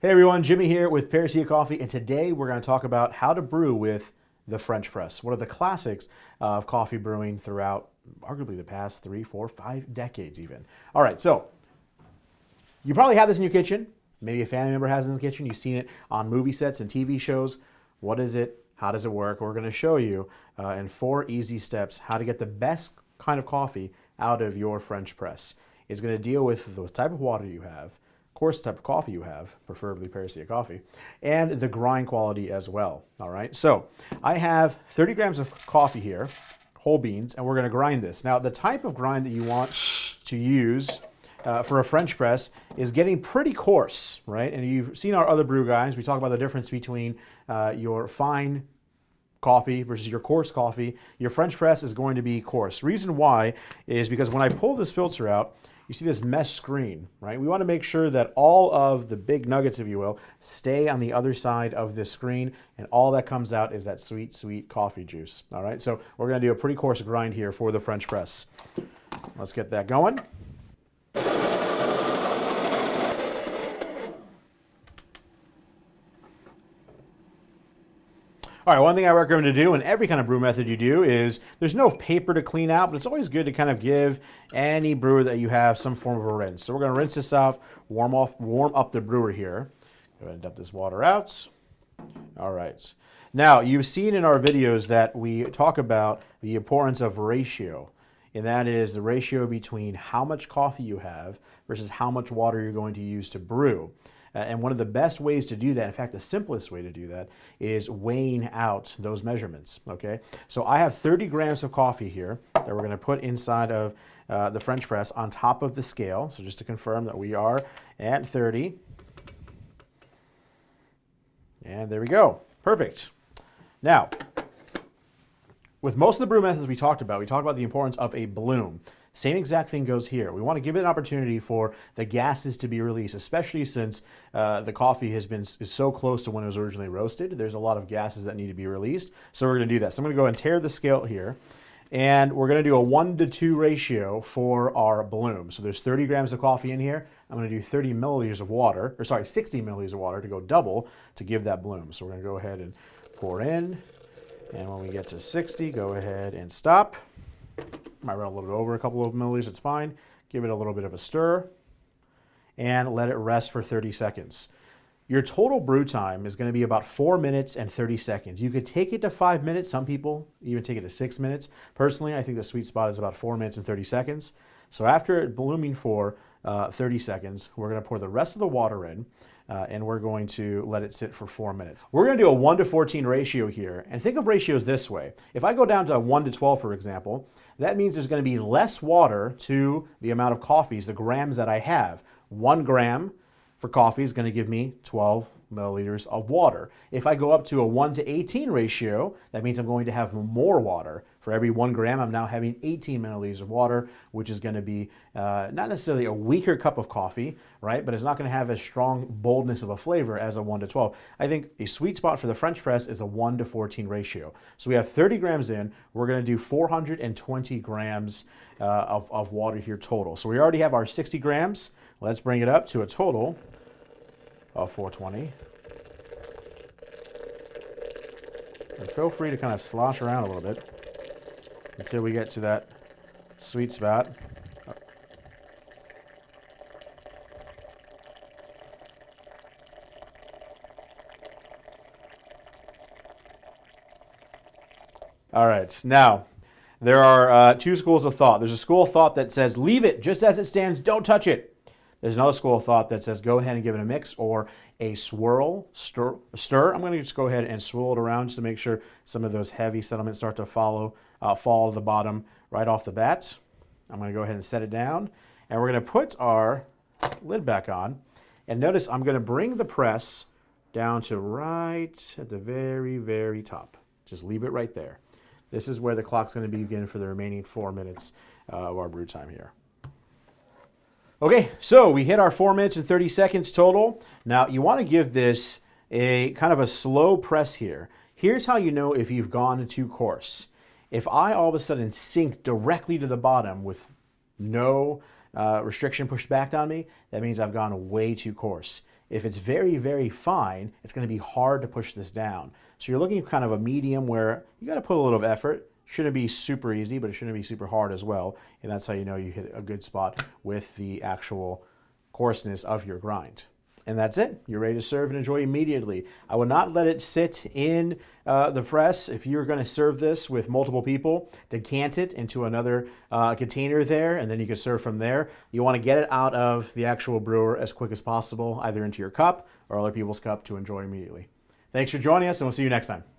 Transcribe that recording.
Hey everyone, Jimmy here with Panacea Coffee, and today we're going to talk about how to brew with the French press, one of the classics of coffee brewing throughout arguably the past 3, 4, 5 decades even. All right, so you probably have this in your kitchen. Maybe a family member has it in the kitchen. You've seen it on movie sets and TV shows. What is it? How does it work? We're going to show you in 4 easy steps how to get the best kind of coffee out of your French press. It's going to deal with the type of water you have, coarse type of coffee you have, preferably Panacea coffee, and the grind quality as well. All right, so I have 30 grams of coffee here, whole beans, and we're going to grind this. Now, the type of grind that you want to use for a French press is getting pretty coarse, right? And you've seen our other brew guys. We talk about the difference between your fine coffee versus your coarse coffee. Your French press is going to be coarse. Reason why is because when I pull this filter out, you see this mesh screen, right? We want to make sure that all of the big nuggets, if you will, stay on the other side of this screen, and all that comes out is that sweet, sweet coffee juice. All right, so we're going to do a pretty coarse grind here for the French press. Let's get that going. All right, one thing I recommend to do in every kind of brew method you do is there's no paper to clean out, but it's always good to kind of give any brewer that you have some form of a rinse. So we're going to rinse this off, warm up the brewer here. Go ahead and dump this water out. All right. Now, you've seen in our videos that we talk about the importance of ratio, and that is the ratio between how much coffee you have versus how much water you're going to use to brew. And one of the best ways to do that, in fact, the simplest way to do that, is weighing out those measurements, okay? So I have 30 grams of coffee here that we're going to put inside of the French press on top of the scale. So just to confirm that we are at 30. And there we go. Perfect. Now, with most of the brew methods we talked about the importance of a bloom. Same exact thing goes here. We want to give it an opportunity for the gases to be released, especially since the coffee is so close to when it was originally roasted. There's a lot of gases that need to be released. So we're going to do that. So I'm going to go and tear the scale here. And we're going to do a 1-to-2 ratio for our bloom. So there's 30 grams of coffee in here. I'm going to do 60 milliliters of water to go double to give that bloom. So we're going to go ahead and pour in. And when we get to 60, go ahead and stop. Might run a little bit over a couple of milliliters, it's fine. Give it a little bit of a stir and let it rest for 30 seconds. Your total brew time is going to be about 4 minutes and 30 seconds. You could take it to 5 minutes. Some people even take it to 6 minutes. Personally, I think the sweet spot is about 4 minutes and 30 seconds. So after it blooming for 30 seconds, we're going to pour the rest of the water in. And we're going to let it sit for 4 minutes. We're going to do a 1-to-14 ratio here, and think of ratios this way. If I go down to a 1-to-12, for example, that means there's going to be less water to the amount of coffees, the grams that I have. 1 gram for coffee is going to give me 12 milliliters of water. If I go up to a 1-to-18 ratio, that means I'm going to have more water. For every 1 gram, I'm now having 18 milliliters of water, which is going to be not necessarily a weaker cup of coffee, right? But it's not going to have as strong boldness of a flavor as a 1-to-12. I think a sweet spot for the French press is a 1-to-14 ratio. So we have 30 grams in. We're going to do 420 grams of water here total. So we already have our 60 grams. Let's bring it up to a total of 420. And feel free to kind of slosh around a little bit until we get to that sweet spot. All right, now there are 2 schools of thought. There's a school of thought that says leave it just as it stands, don't touch it. There's another school of thought that says go ahead and give it a mix or a swirl, stir. I'm going to just go ahead and swirl it around just to make sure some of those heavy sediments start to fall to the bottom right off the bat. I'm going to go ahead and set it down, and we're going to put our lid back on. And notice I'm going to bring the press down to right at the very, very top. Just leave it right there. This is where the clock's going to begin for the remaining 4 minutes of our brew time here. Okay, so we hit our 4 minutes and 30 seconds total. Now you want to give this a kind of a slow press here. Here's how you know if you've gone too coarse. If I all of a sudden sink directly to the bottom with no restriction pushed back on me, that means I've gone way too coarse. If it's very, very fine, it's going to be hard to push this down. So you're looking at kind of a medium where you got to put a little effort. Shouldn't be super easy, but it shouldn't be super hard as well. And that's how you know you hit a good spot with the actual coarseness of your grind. And that's it. You're ready to serve and enjoy immediately. I would not let it sit in the press. If you're going to serve this with multiple people, decant it into another container there, and then you can serve from there. You want to get it out of the actual brewer as quick as possible, either into your cup or other people's cup to enjoy immediately. Thanks for joining us, and we'll see you next time.